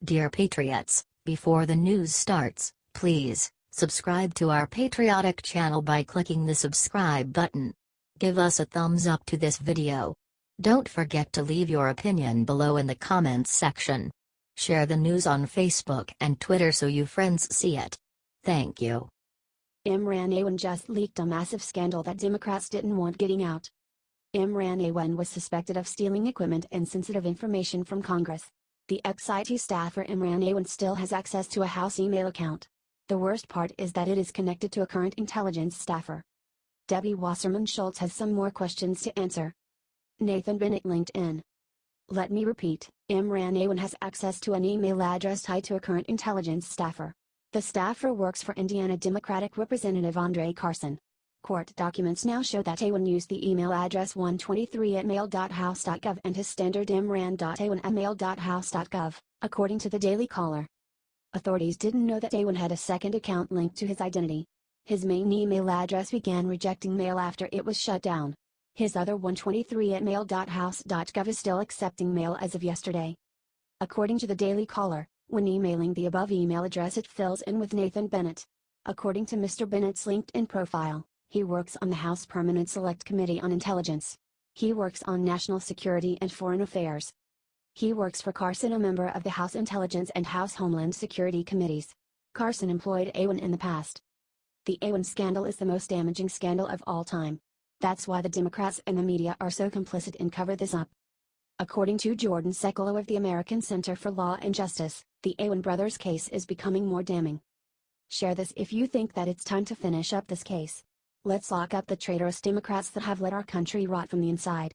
Dear Patriots, before the news starts, please subscribe to our patriotic channel by clicking the subscribe button. Give us a thumbs up to this video. Don't forget to leave your opinion below in the comments section. Share the news on Facebook and Twitter so you friends see it. Thank you. Imran Awan just leaked a massive scandal that Democrats didn't want getting out. Imran Awan was suspected of stealing equipment and sensitive information from Congress. The ex-IT staffer Imran Awan still has access to a House email account. The worst part is that it is connected to a current intelligence staffer. Deputy Wasserman Shultz has some more questions to answer. Nathan Bennett LinkedIn. Let me repeat, Imran Awan has access to an email address tied to a current intelligence staffer. The staffer works for Indiana Democratic Representative Andre Carson. Court documents now show that Awan used the email address 123@mail.house.gov and his standard imran.awan@mail.house.gov, according to the Daily Caller. Authorities didn't know that Awan had a second account linked to his identity. His main email address began rejecting mail after it was shut down. His other 123@mail.house.gov is still accepting mail as of yesterday. According to the Daily Caller, when emailing the above email address it fills in with Nathan Bennett. According to Mr. Bennett's LinkedIn profile, he works on the House Permanent Select Committee on Intelligence. He works on National Security and Foreign Affairs. He works for Carson, a member of the House Intelligence and House Homeland Security Committees. Carson employed Awan in the past. The Awan scandal is the most damaging scandal of all time. That's why the Democrats and the media are so complicit and cover this up. According to Jordan Sekulow of the American Center for Law and Justice, the Awan brothers' case is becoming more damning. Share this if you think that it's time to finish up this case. Let's lock up the traitorous Democrats that have let our country rot from the inside.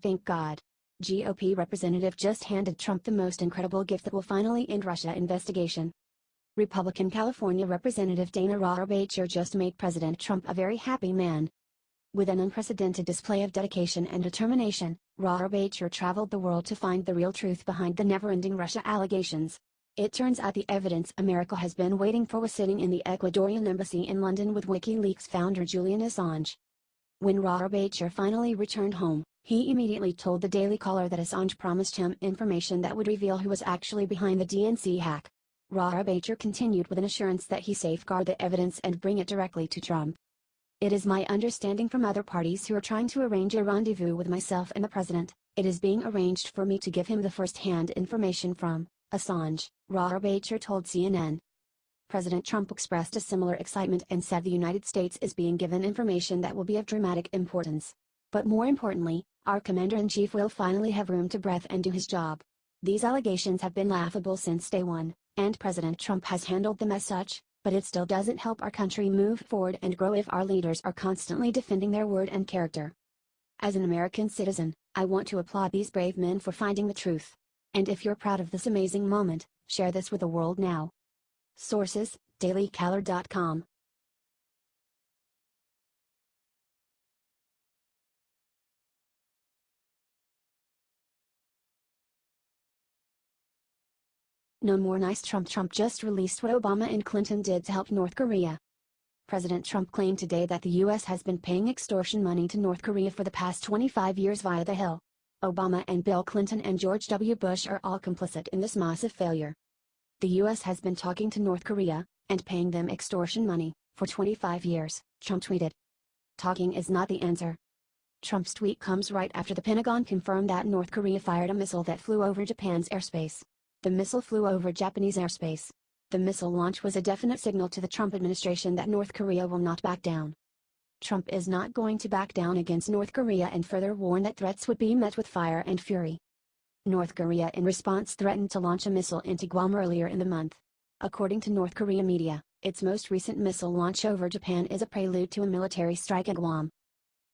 Thank God. GOP representative just handed Trump the most incredible gift that will finally end Russia investigation. Republican California Representative Dana Rohrabacher just made President Trump a very happy man. With an unprecedented display of dedication and determination, Rohrabacher traveled the world to find the real truth behind the never-ending Russia allegations. It turns out the evidence America has been waiting for was sitting in the Ecuadorian embassy in London with WikiLeaks founder Julian Assange. When Rohrabacher finally returned home, he immediately told the Daily Caller that Assange promised him information that would reveal who was actually behind the DNC hack. Rohrabacher continued with an assurance that he safeguard the evidence and bring it directly to Trump. It is my understanding from other parties who are trying to arrange a rendezvous with myself and the president, it is being arranged for me to give him the first-hand information from Assange, Rohrabacher told CNN. President Trump expressed a similar excitement and said the United States is being given information that will be of dramatic importance. But more importantly, our commander-in-chief will finally have room to breathe and do his job. These allegations have been laughable since day one, and President Trump has handled them as such. But it still doesn't help our country move forward and grow if our leaders are constantly defending their word and character. As an American citizen, I want to applaud these brave men for finding the truth. And if you're proud of this amazing moment, share this with the world now. Sources: dailycaller.com. No more nice Trump. Trump just released what Obama and Clinton did to help North Korea. President Trump claimed today that the U.S. has been paying extortion money to North Korea for the past 25 years via the Hill. Obama and Bill Clinton and George W. Bush are all complicit in this massive failure. The U.S. has been talking to North Korea, and paying them extortion money, for 25 years, Trump tweeted. Talking is not the answer. Trump's tweet comes right after the Pentagon confirmed that North Korea fired a missile that flew over Japan's airspace. The missile flew over Japanese airspace. The missile launch was a definite signal to the Trump administration that North Korea will not back down. Trump is not going to back down against North Korea and further warned that threats would be met with fire and fury. North Korea in response threatened to launch a missile into Guam earlier in the month. According to North Korea media, its most recent missile launch over Japan is a prelude to a military strike at Guam.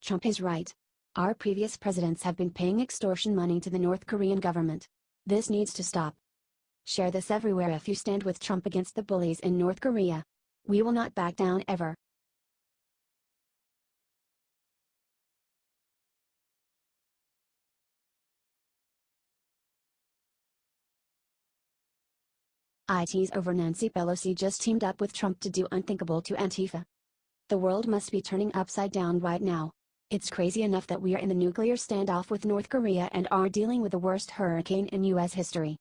Trump is right. Our previous presidents have been paying extortion money to the North Korean government. This needs to stop. Share this everywhere if you stand with Trump against the bullies in North Korea. We will not back down ever. IT's over Nancy Pelosi just teamed up with Trump to do unthinkable to Antifa. The world must be turning upside down right now. It's crazy enough that we are in the nuclear standoff with North Korea and are dealing with the worst hurricane in U.S. history.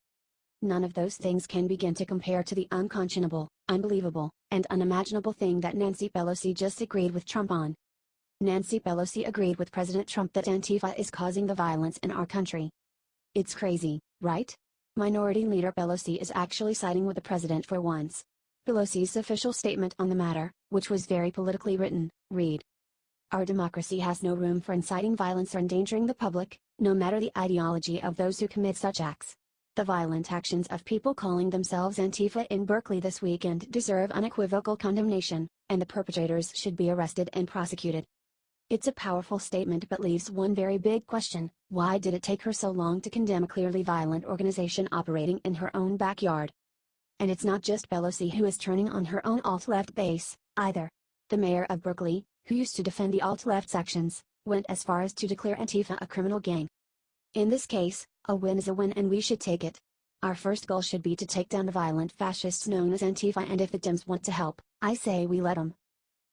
None of those things can begin to compare to the unconscionable, unbelievable, and unimaginable thing that Nancy Pelosi just agreed with Trump on. Nancy Pelosi agreed with President Trump that Antifa is causing the violence in our country. It's crazy, right? Minority Leader Pelosi is actually siding with the president for once. Pelosi's official statement on the matter, which was very politically written, read: "Our democracy has no room for inciting violence or endangering the public, no matter the ideology of those who commit such acts. The violent actions of people calling themselves Antifa in Berkeley this weekend deserve unequivocal condemnation, and the perpetrators should be arrested and prosecuted." It's a powerful statement but leaves one very big question: why did it take her so long to condemn a clearly violent organization operating in her own backyard? And it's not just Pelosi who is turning on her own alt-left base, either. The mayor of Berkeley, who used to defend the alt-left sections, went as far as to declare Antifa a criminal gang. In this case, a win is a win and we should take it. Our first goal should be to take down the violent fascists known as Antifa, and if the Dems want to help, I say we let them.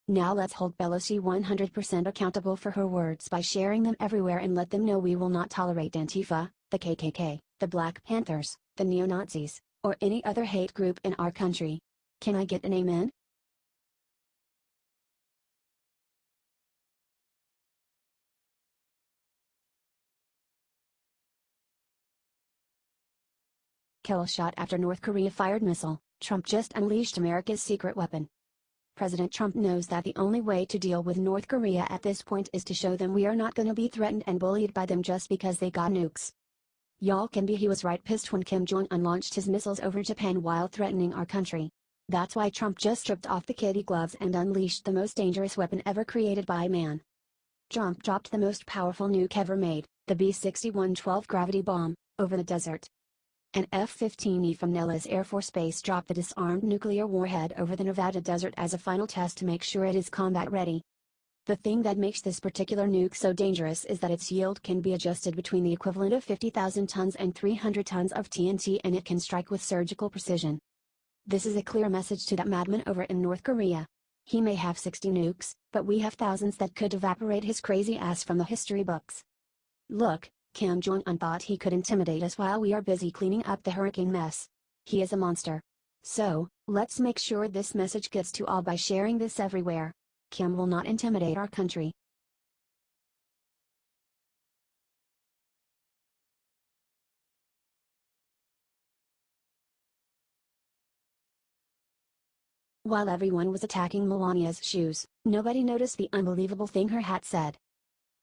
Now let's hold Pelosi 100% accountable for her words by sharing them everywhere and let them know we will not tolerate Antifa, the KKK, the Black Panthers, the neo-Nazis, or any other hate group in our country. Can I get an amen? Kill shot after North Korea fired missile, Trump just unleashed America's secret weapon. President Trump knows that the only way to deal with North Korea at this point is to show them we are not gonna be threatened and bullied by them just because they got nukes. Y'all can be he was right pissed when Kim Jong-un launched his missiles over Japan while threatening our country. That's why Trump just stripped off the kitty gloves and unleashed the most dangerous weapon ever created by man. Trump dropped the most powerful nuke ever made, the B-61-12 gravity bomb, over the desert. An F-15E from Nellis Air Force Base dropped the disarmed nuclear warhead over the Nevada desert as a final test to make sure it is combat ready. The thing that makes this particular nuke so dangerous is that its yield can be adjusted between the equivalent of 50,000 tons and 300 tons of TNT, and it can strike with surgical precision. This is a clear message to that madman over in North Korea. He may have 60 nukes, but we have thousands that could evaporate his crazy ass from the history books. Look, Kim Jong-un thought he could intimidate us while we are busy cleaning up the hurricane mess. He is a monster. So, let's make sure this message gets to all by sharing this everywhere. Kim will not intimidate our country. While everyone was attacking Melania's shoes, nobody noticed the unbelievable thing her hat said.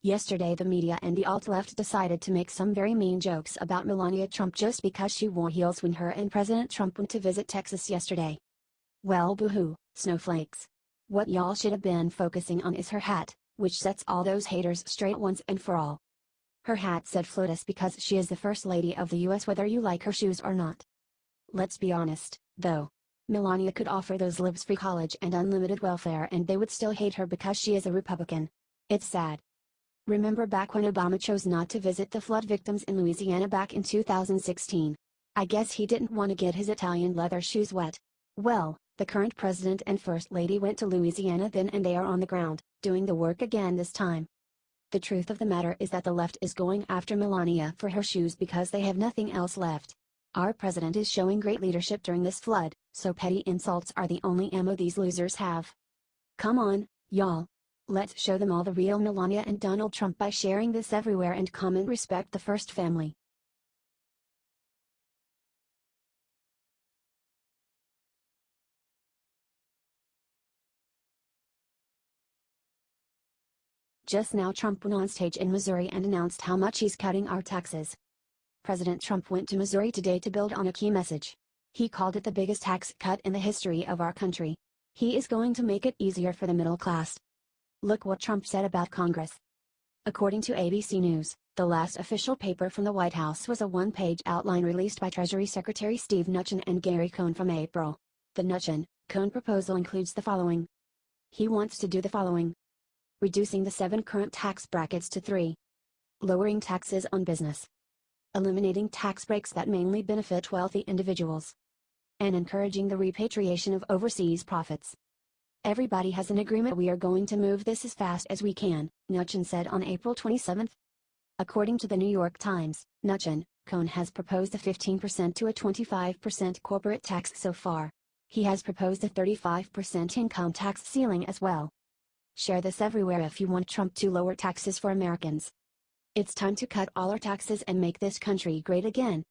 Yesterday the media and the alt-left decided to make some very mean jokes about Melania Trump just because she wore heels when her and President Trump went to visit Texas yesterday. Well, boo-hoo, snowflakes. What y'all should have been focusing on is her hat, which sets all those haters straight once and for all. Her hat said FLOTUS because she is the First Lady of the US, whether you like her shoes or not. Let's be honest, though. Melania could offer those libs free college and unlimited welfare and they would still hate her because she is a Republican. It's sad. Remember back when Obama chose not to visit the flood victims in Louisiana back in 2016? I guess he didn't want to get his Italian leather shoes wet. Well, the current president and first lady went to Louisiana then and they are on the ground, doing the work again this time. The truth of the matter is that the left is going after Melania for her shoes because they have nothing else left. Our president is showing great leadership during this flood, so petty insults are the only ammo these losers have. Come on, y'all. Let's show them all the real Melania and Donald Trump by sharing this everywhere and comment respect the first family. Just now Trump went on stage in Missouri and announced how much he's cutting our taxes. President Trump went to Missouri today to build on a key message. He called it the biggest tax cut in the history of our country. He is going to make it easier for the middle class. Look what Trump said about Congress. According to ABC News, the last official paper from the White House was a one-page outline released by Treasury Secretary Steve Mnuchin and Gary Cohn from April. The Mnuchin-Cohn proposal includes the following. He wants to do the following. Reducing the 7 current tax brackets to 3. Lowering taxes on business. Eliminating tax breaks that mainly benefit wealthy individuals. and encouraging the repatriation of overseas profits. Everybody has an agreement. We are going to move this as fast as we can, Mnuchin said on April 27. According to the New York Times, Mnuchin, Cohn has proposed a 15% to a 25% corporate tax so far. He has proposed a 35% income tax ceiling as well. Share this everywhere if you want Trump to lower taxes for Americans. It's time to cut all our taxes and make this country great again,